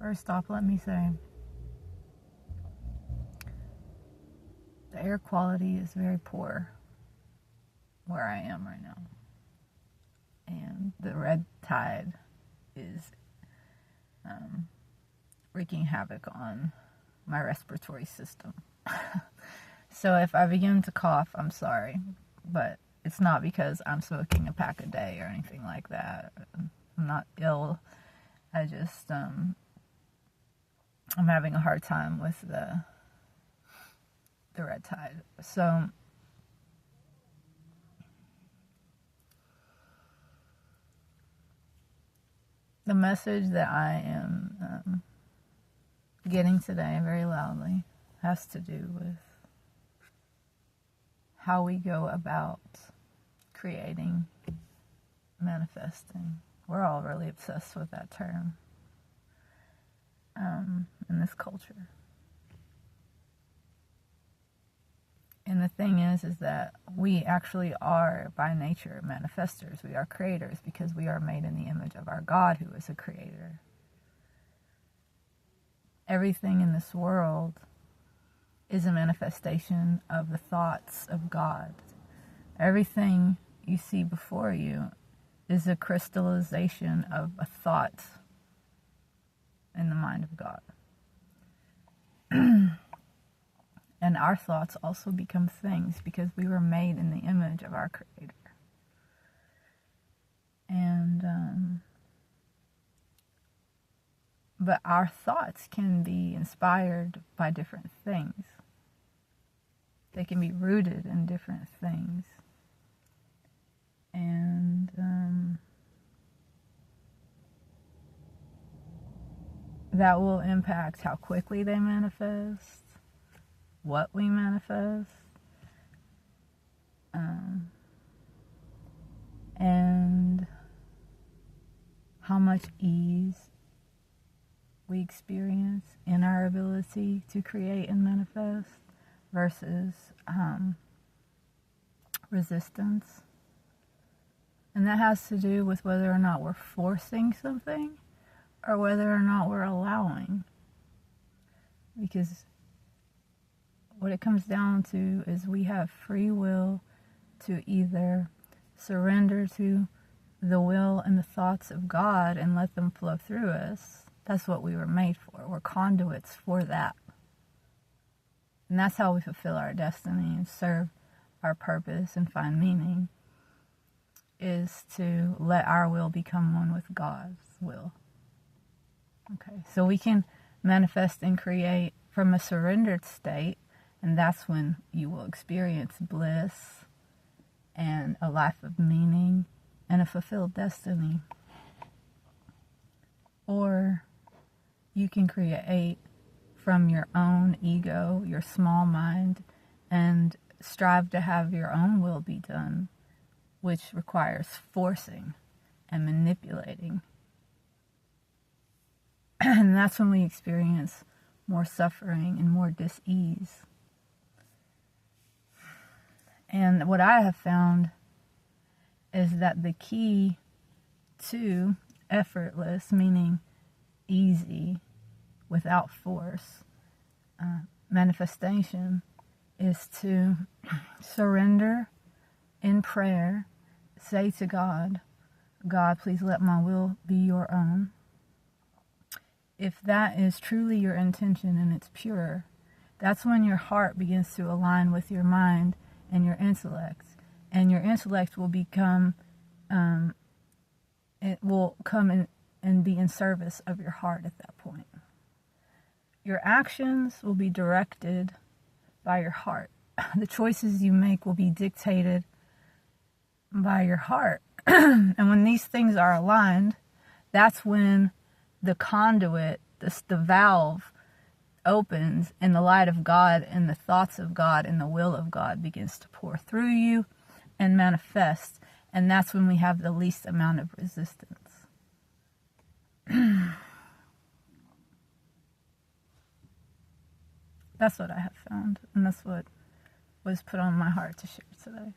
First off, let me say the air quality is very poor where I am right now. And the red tide is wreaking havoc on my respiratory system. So if I begin to cough, I'm sorry. But it's not because I'm smoking a pack a day or anything like that. I'm not ill. I just, I'm having a hard time with the red tide. So the message that I am getting today very loudly has to do with how we go about creating, manifesting. We're all really obsessed with that term in this culture. And the thing is that we actually are by nature manifestors. We are creators because we are made in the image of our God, who is a creator. Everything in this world is a manifestation of the thoughts of God. Everything you see before you is a crystallization of a thought in the mind of God. And our thoughts also become things because we were made in the image of our Creator. And but our thoughts can be inspired by different things. They can be rooted in different things. And that will impact how quickly they manifest, what we manifest, and how much ease we experience in our ability to create and manifest versus resistance. And that has to do with whether or not we're forcing something or whether or not we're allowing. Because what it comes down to is we have free will to either surrender to the will and the thoughts of God and let them flow through us. That's what we were made for. We're conduits for that. And that's how we fulfill our destiny and serve our purpose and find meaning, is to let our will become one with God's will. Okay, so we can manifest and create from a surrendered state, and that's when you will experience bliss and a life of meaning and a fulfilled destiny. Or you can create from your own ego, your small mind, and strive to have your own will be done, which requires forcing and manipulating. And that's when we experience more suffering and more dis-ease. And what I have found is that the key to effortless, meaning easy, without force, manifestation, is to surrender in prayer, say to God, God, please let my will be your own. If that is truly your intention and it's pure, that's when your heart begins to align with your mind and your intellect. And your intellect will become, it will come in and be in service of your heart at that point. Your actions will be directed by your heart. The choices you make will be dictated by your heart. And when these things are aligned, that's when the conduit, the valve opens, and the light of God and the thoughts of God and the will of God begins to pour through you and manifest. And that's when we have the least amount of resistance. That's what I have found, and that's what was put on my heart to share today.